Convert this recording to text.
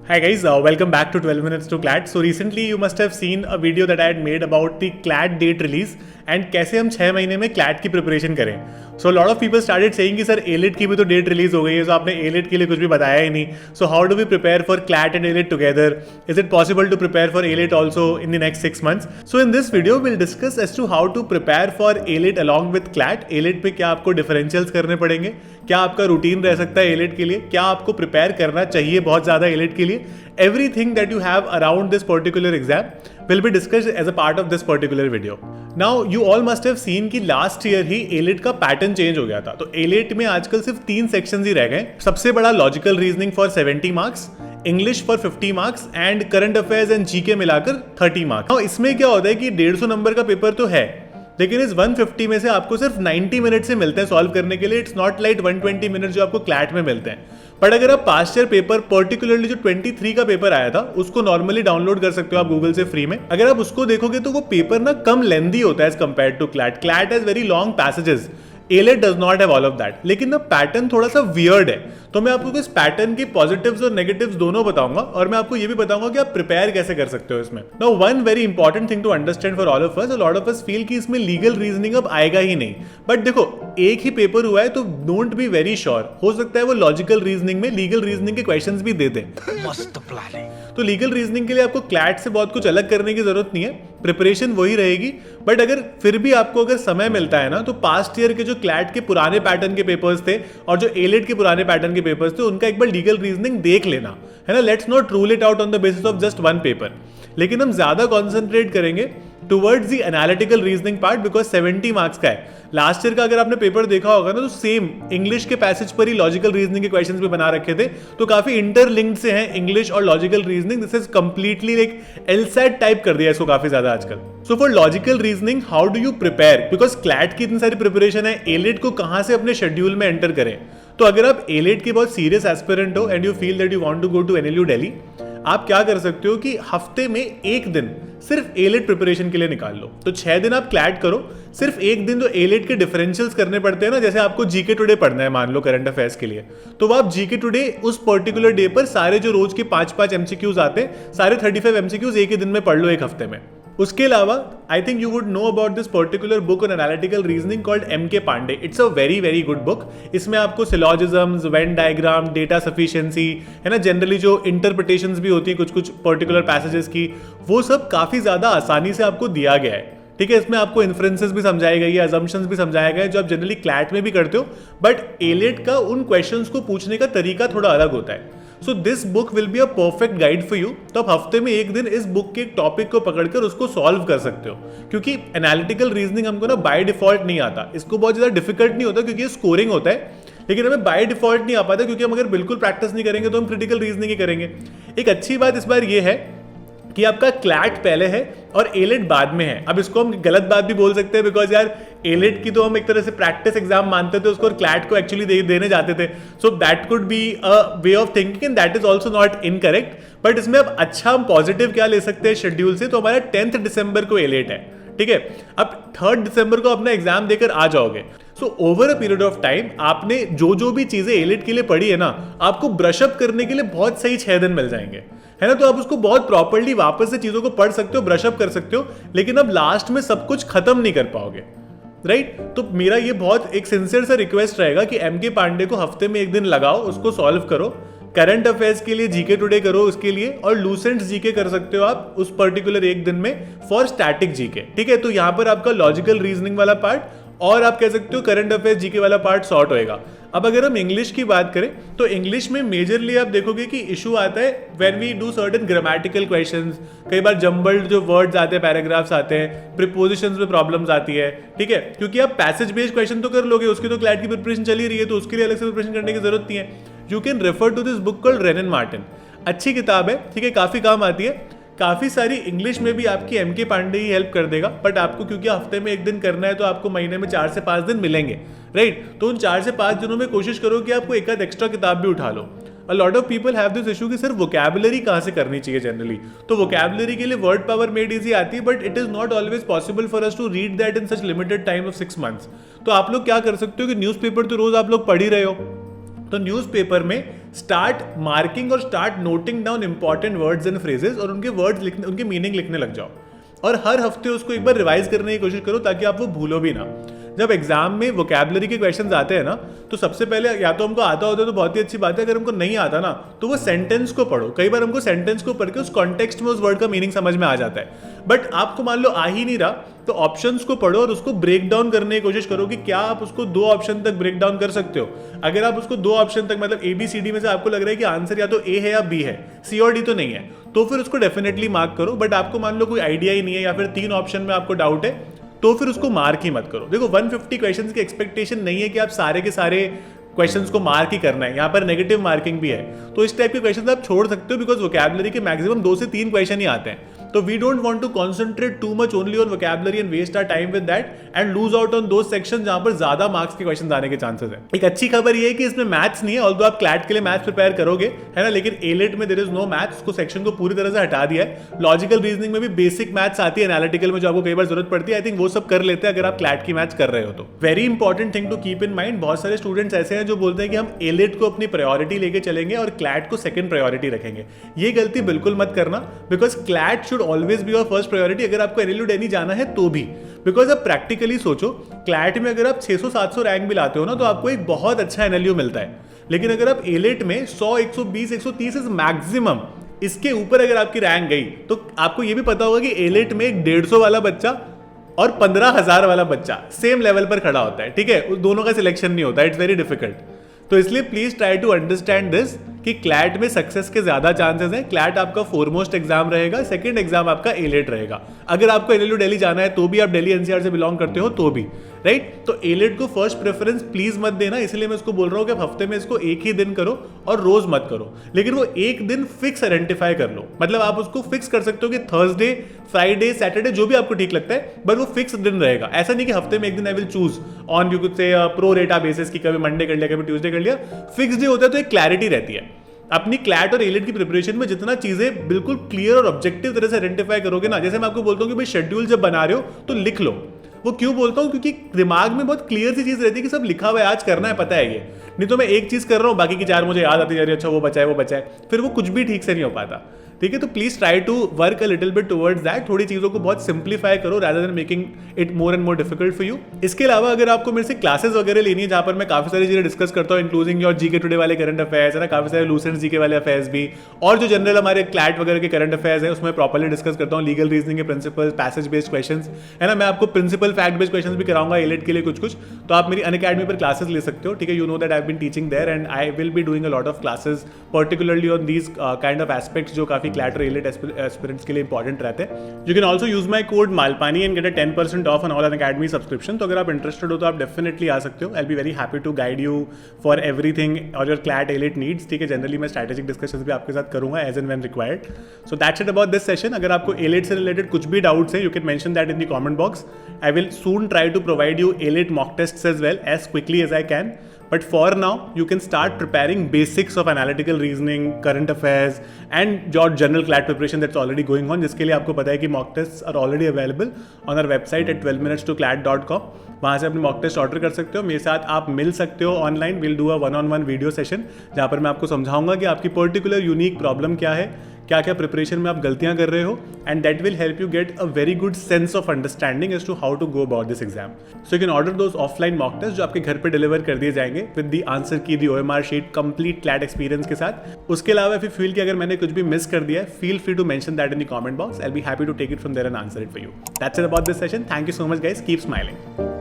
Hi guys, welcome back to 12 minutes to CLAT. So recently you must have seen a video that I had made about the CLAT date release and कैसे हम 6 महीने में CLAT की preparation करें. So a lot of people started saying कि sir ALET की भी तो डेट रिलीज हो गई है, so आपने ALET के लिए कुछ भी बताया ही नहीं. So how do we prepare for CLAT and ALET together? Is it possible to prepare for ALET also in the next 6 months? So in this video we'll discuss as to how to prepare for ALET along with CLAT. ALET पे क्या आपको differentials करने पड़ेंगे, क्या आपका routine रह सकता है ALET के लिए, क्या आपको प्रिपेयर करना चाहिए बहुत ज़्यादा ALET के लिए. Everything that you have around this particular exam will be discussed as a part of this particular video. Now you all must have seen कि last year ही ALET का पैटर्न चेंज हो गया था. तो ALET में आजकल सिर्फ 3 सेक्शंस ही रह गए. सबसे बड़ा logical reasoning for 70 marks, English for 50 marks and current affairs and GK मिलाकर 30 मार्क्स. इसमें क्या होता है कि 150 नंबर का पेपर तो है, लेकिन इस 150 में से आपको सिर्फ 90 मिनट से मिलते हैं सॉल्व करने के लिए. इट्स नॉट लाइक 120 मिनट जो आपको क्लैट में मिलते हैं. बट अगर आप पास्ट ईयर पेपर पर्टिकुलरली जो 23 का पेपर आया था उसको नॉर्मली डाउनलोड कर सकते हो आप गूगल से फ्री में. अगर आप उसको देखोगे तो वो पेपर ना कम लेंदी होता है as compare to CLAT. CLAT has very long passages, ALET does not have all of that. लेकिन ना पैटर्न थोड़ा सा वियर्ड है. तो मैं आपको इस पैटर्न की पॉजिटिव्स और नेगेटिव्स दोनों बताऊंगा और मैं आपको ये भी बताऊंगा कि आप प्रिपेयर कैसे कर सकते हो इसमें. Now one very important thing to understand for all of us, lot of us feel कि इसमें लीगल रीजनिंग अब आएगा ही नहीं. बट देखो एक ही पेपर हुआ है तो डोंट बी वेरी श्योर, हो सकता है वो लॉजिकल रीजनिंग में लीगल रीजनिंग के क्वेश्चंस भी दे दें. मस्त प्लानिंग. तो लीगल रीजनिंग के लिए आपको क्लैट से बहुत कुछ अलग करने की जरूरत नहीं है, प्रिपरेशन वही रहेगी. बट अगर फिर भी आपको अगर समय मिलता है ना तो पास्ट ईयर के जो क्लैट के पुराने पैटर्न के पेपर्स थे और जो ALET के पुराने पैटर्न के पेपर्स थे उनका एक बार लीगल रीजनिंग देख लेना है ना. Let's not rule it out on the basis of just one paper, लेकिन हम ज्यादा कॉन्सेंट्रेट करेंगे towards the analytical reasoning part because 70 marks का है. लास्ट ईयर का अगर आपने पेपर देखा होगा ना तो सेम इंग्लिश के पैसेज पर ही लॉजिकल रीजनिंग के क्वेश्चंस भी बना रखे थे. तो काफी इंटरलिंक्ड से हैं इंग्लिश और logical reasoning. This is completely like LSAT type कर दिया इसको काफी ज्यादा आजकल. So for logical reasoning how do you prepare, because CLAT की इतनी सारी प्रिपरेशन है, ALET को कहां से अपने शेड्यूल में एंटर करें. तो अगर आप ALET के बहुत सीरियस एस्पिरेंट हो and you feel that you want to go to NLU Delhi, आप क्या कर सकते हो कि हफ्ते में एक दिन सिर्फ ALET प्रिपरेशन के लिए निकाल लो. तो 6 दिन आप क्लैट करो, सिर्फ एक दिन तो ALET के डिफरेंशियल्स करने पड़ते हैं ना. जैसे आपको जीके टुडे पढ़ना है मान लो करंट अफेयर्स के लिए, तो वो आप जीके टुडे उस पर्टिकुलर डे पर सारे जो रोज के 5-5 MCQs आते हैं सारे 35 MCQs एक ही दिन में पढ़ लो एक हफ्ते में. उसके अलावा I think you would know about this particular book on analytical reasoning called MK Pandey. It's a very very good book. इसमें आपको syllogisms, Venn diagram, data sufficiency है ना, जनरली जो इंटरप्रिटेशंस भी होती है कुछ कुछ पर्टिकुलर पैसेजेस की, वो सब काफी ज्यादा आसानी से आपको दिया गया है. ठीक है, इसमें आपको इन्फ्रेंसेस भी समझाए गए, अजम्पशंस भी समझाया गया है जो आप जनरली क्लैट में भी करते हो. बट ALET का उन क्वेश्चंस को पूछने का तरीका थोड़ा अलग होता है. So this book will be a perfect guide for you. तो आप हफ्ते में एक दिन इस बुक के टॉपिक को पकड़कर उसको सॉल्व कर सकते हो. क्योंकि एनालिटिकल रीजनिंग हमको ना बाय डिफॉल्ट नहीं आता, इसको बहुत ज्यादा डिफिकल्ट नहीं होता क्योंकि ये स्कोरिंग होता है, लेकिन हमें बाय डिफॉल्ट नहीं आ पाता क्योंकि हम अगर बिल्कुल प्रैक्टिस नहीं करेंगे तो हम क्रिटिकल रीजनिंग ही करेंगे. एक अच्छी बात इस बार ये है कि आपका क्लैट पहले है और ALET बाद में है. अब इसको हम गलत बात भी बोल सकते हैं बिकॉज यार ALET की तो हम एक तरह से प्रैक्टिस एग्जाम मानते थे उसको और क्लैट को एक्चुअली देने जाते थे. So that could be a way of thinking and that is also not incorrect. But इसमें अब अच्छा हम पॉजिटिव क्या ले सकते हैं शेड्यूल से, तो हमारा 10th दिसंबर को ALET है. ठीक है, अब 3rd दिसंबर को अपना एग्जाम देकर आ जाओगे. So over a period of time आपने जो भी चीजें ALET के लिए पढ़ी है ना, आपको ब्रशअप करने के लिए बहुत सही 6 दिन मिल जाएंगे, है ना. तो आप उसको बहुत प्रॉपर्ली वापस से चीजों को पढ़ सकते हो, ब्रशअप कर सकते हो, लेकिन अब लास्ट में सब कुछ खत्म नहीं कर पाओगे. राइट तो मेरा ये बहुत एक सिंसियर सा रिक्वेस्ट रहेगा कि MK पांडे को हफ्ते में एक दिन लगाओ, उसको सॉल्व करो. करंट अफेयर्स के लिए जीके टुडे करो उसके लिए, और लूसेंट जीके कर सकते हो आप उस पर्टिकुलर एक दिन में फॉर स्टैटिक जीके. ठीक है, तो यहां पर आपका लॉजिकल रीजनिंग वाला पार्ट और आप कह सकते हो करंट अफेयर्स जीके वाला पार्ट सॉर्ट होएगा. अब अगर हम इंग्लिश की बात करें तो इंग्लिश में मेजरली आप देखोगे कि इशू आता है when we do certain grammatical questions. कई बार जंबल्ड जो वर्ड्स आते हैं, पैराग्राफ्स आते हैं, प्रीपोजिशंस में प्रॉब्लम्स आती है. ठीक है, क्योंकि आप पैसेज बेस्ड क्वेश्चन तो कर लोगे, उसकी तो क्लैट की प्रिपरेशन चली रही है तो उसके लिए अलग से प्रिपरेशन करने की जरूरत नहीं है. You can refer to this book called Wren and Martin. अच्छी किताब है, ठीक है, काफी काम आती है. काफी सारी इंग्लिश में भी आपकी MK पांडे ही हेल्प कर देगा. बट आपको क्योंकि हफ्ते में एक दिन करना है तो आपको महीने में 4 से 5 दिन मिलेंगे. राइट, तो उन 4 से 5 दिनों में कोशिश करो कि आपको एक आध एक्स्ट्रा किताब भी उठा लो. A lot of people have this issue कि सिर्फ वोकैबुलरी कहाँ से करनी चाहिए जनरली. तो वोकैबुलरी के लिए वर्ड पावर मेड इजी आती है, but it is not always possible for us to read that in such limited time of 6 months. तो आप लोग क्या कर सकते हो कि न्यूज़पेपर तो रोज आप लोग पढ़ ही रहे हो, तो न्यूज़पेपर में स्टार्ट मार्किंग और start noting down important words and phrases और उनके वर्ड्स लिखने, उनके मीनिंग लिखने लग जाओ और हर हफ्ते उसको एक बार रिवाइज करने की कोशिश करो ताकि आप वो भूलो भी ना। जब एग्जाम में वोकैबुलरी के क्वेश्चंस आते हैं ना, तो सबसे पहले या तो हमको आता होता है तो बहुत ही अच्छी बात है, अगर हमको नहीं आता ना तो वो सेंटेंस को पढ़ो। कई बार हमको सेंटेंस को पढ़ के उस कॉन्टेक्स्ट में उस वर्ड का मीनिंग समझ में आ जाता है। बट आपको मान लो आ ही नहीं रहा तो ऑप्शंस को पढ़ो और उसको ब्रेक डाउन करने की कोशिश करो कि क्या आप उसको 2 ऑप्शन तक ब्रेक डाउन कर सकते हो। अगर आप उसको 2 ऑप्शन तक, मतलब ABCD में से आपको लग रहा है कि आंसर या तो A है या B है, C और D तो नहीं है, तो फिर उसको डेफिनेटली मार्क करो। बट आपको मान लो कोई आइडिया ही नहीं है या फिर 3 ऑप्शन में आपको डाउट है, तो फिर उसको मार्क ही मत करो। देखो 150 क्वेश्चंस की एक्सपेक्टेशन नहीं है कि आप सारे के सारे क्वेश्चंस को मार्क ही करना है, यहाँ पर नेगेटिव मार्किंग भी है। तो इस टाइप के क्वेश्चंस आप छोड़ सकते हो बिकॉज वोकैबुलरी के मैक्सिमम 2 से 3 क्वेश्चन ही आते हैं। तो we don't want to concentrate too much only on vocabulary and waste our time with that and lose out on those section जहां पर ज्यादा मार्क्स के क्वेश्चन आने के चांसेस है। एक अच्छी खबर ये है कि इसमें मैथ्स नहीं है, ऑल्दो आप क्लैट के लिए मैथ्स प्रिपेयर करोगे, है ना, लेकिन एलिट में देयर इज नो मैथ्स। उसको सेक्शन को पूरी तरह से हटा दिया है। लॉजिकल रीजनिंग में भी बेसिक मैथ्स आती है, एनालिटिकल में जो आपको कई बार जरूरत पड़ती है, आई थिंक वो सब कर लेते हैं अगर आप क्लैट की मैथ्स कर रहे हो तो। Very important thing to keep in mind, बहुत सारे स्टूडेंट्स ऐसे हैं जो बोलते हैं कि हम एलिट को अपनी प्रायोरिटी लेके चलेंगे और क्लैट को सेकंड प्रायोरिटी रखेंगे। ये गलती बिल्कुल मत करना because CLAT should always be your first priority अगर आपको एनएलयू डेनी जाना है तो भी। बिकॉज अब प्रैक्टिकली सोचो, क्लैट में अगर आप 600-700 रैंक भी लाते हो ना तो आपको एक बहुत अच्छा एनएलयू मिलता है, लेकिन अगर आप एलिट में 100, 120, 130 इज मैक्सिमम, इसके ऊपर अगर आपकी रैंक गई तो आपको ये भी पता होगा कि एलिट में 150 वाला बच्चा और 15,000 वाला बच्चा सेम लेवल पर खड़ा होता है, ठीक है, उस दोनों का सिलेक्शन नहीं होता, इट्स वेरी डिफिकल्ट। तो इसलिए please try to understand this कि क्लैट में सक्सेस के ज्यादा चांसेस हैं। क्लैट आपका फोरमोस्ट एग्जाम रहेगा, सेकंड एग्जाम आपका एलिट रहेगा। अगर आपको एनएलयू दिल्ली जाना है तो भी, आप दिल्ली एनसीआर से बिलोंग करते हो तो भी, राइट। तो एलिट को फर्स्ट प्रेफरेंस प्लीज मत देना, इसलिए मैं इसको बोल रहा हूं कि आप हफ्ते में इसको एक ही दिन करो और रोज मत करो, लेकिन वो एक दिन फिक्स आइडेंटिफाई कर लो। मतलब आप उसको फिक्स कर सकते हो कि थर्सडे, फ्राइडे, सैटरडे जो भी आपको ठीक लगता है, बट वो फिक्स दिन रहेगा। ऐसा नहीं कि हफ्ते में एक दिन I will choose on you could say pro रेटा बेसिस की, कभी मंडे कर लिया, कभी ट्यूसडे कर लिया। फिक्स डे होता है तो एक क्लैरिटी रहती है। अपनी क्लैट और एलिट की प्रिपरेशन में जितना चीजें बिल्कुल क्लियर और ऑब्जेक्टिव तरह से आइडेंटिफाई करोगे ना, जैसे मैं आपको बोलता हूँ कि भाई शेड्यूल जब बना रहे हो तो लिख लो। वो क्यों बोलता हूँ, क्योंकि दिमाग में बहुत क्लियर सी चीज रहती है कि सब लिखा हुआ है, आज करना है, पता है ये। नहीं तो मैं एक चीज कर रहा हूँ, बाकी की 4 मुझे याद आती जा रही है, अच्छा वो बचा है, फिर वो कुछ भी ठीक से नहीं हो पाता, ठीक है। तो please try to work a little bit towards that. थोड़ी चीजों को बहुत सिंप्लीफाई करो rather than making it more and more difficult for you. इसके अलावा अगर आपको मेरे से क्लासेस वगैरह लेनी है जहां पर मैं काफी सारी चीजें डिस्कस करता हूँ, इंक्लूडिंग योर जीके टुडे वाले करंट अफेयर्स है ना, काफी सारे लूसेंट जीके वाले अफेयर्स भी, और जो जनरल हमारे क्लैट वगैरह के करंट अफेयर्स है उसमें प्रॉपर्ली डिस्कस करता हूँ, लीगल रीजनिंग के प्रिंसिपल, पैसेज बेस्ड क्वेश्चंस, है ना। मैं आपको प्रिंसिपल फैक्ट बेस्ड क्वेश्चंस भी कराऊंगा एलिट के लिए कुछ, तो आप मेरी अनअकैडमी पर क्लासेस ले सकते हो, ठीक है। You know that I have been teaching there and I will be doing a lot of classes particularly on these kind of aspects जो काफी क्लैट और एलिट एस्पिरेंट्स के लिए इंपॉर्टेंट रहते हैं। You can also use my code Malpani and get a 10% of on all Unacademy subscription. तो अगर आप इंटरेस्टेड हो तो आप डेफिनेटली आ सकते हो। I be very happy to guide you for everything और योर क्लैट एलिट नीड्स, ठीक है। जनरली मैं स्ट्रैटेजिक डिस्कशंस भी आपके साथ करूंगा as and when required. So that's it about this session. अगर आपको एलिट से रिलेटेड कुछ भी डाउट्स है, you can mention that in the comment box. I will soon try to provide you elite mock tests as well as quickly as I can. But for now, you can start preparing basics of analytical reasoning, current affairs, and your general CLAT preparation that's already going on. जिसके लिए आपको पता है कि mock tests are already available on our website at 12minutestoclat.com. वहाँ से अपने mock test order कर सकते हो, मेरे साथ आप मिल सकते हो online. We'll do a one-on-one video session जहाँ पर मैं आपको समझाऊंगा कि आपकी पर्टिकुलर यूनिक प्रॉब्लम क्या है, क्या क्या प्रिपरेशन में आप गलतियां कर रहे हो, and that will help you get a very good sense of understanding as to how to go about this exam. So you can order those offline mock test जो आपके घर पे डिलीवर कर दिए जाएंगे with the answer key, the OMR sheet, complete CLAT experience के साथ। उसके अलावा इफ यू फील कि अगर मैंने कुछ भी मिस कर दिया है, feel free to mention that in the comment box. I will be happy to take it from there and answer it for you. That's it about this session. Thank you so much guys, keep smiling.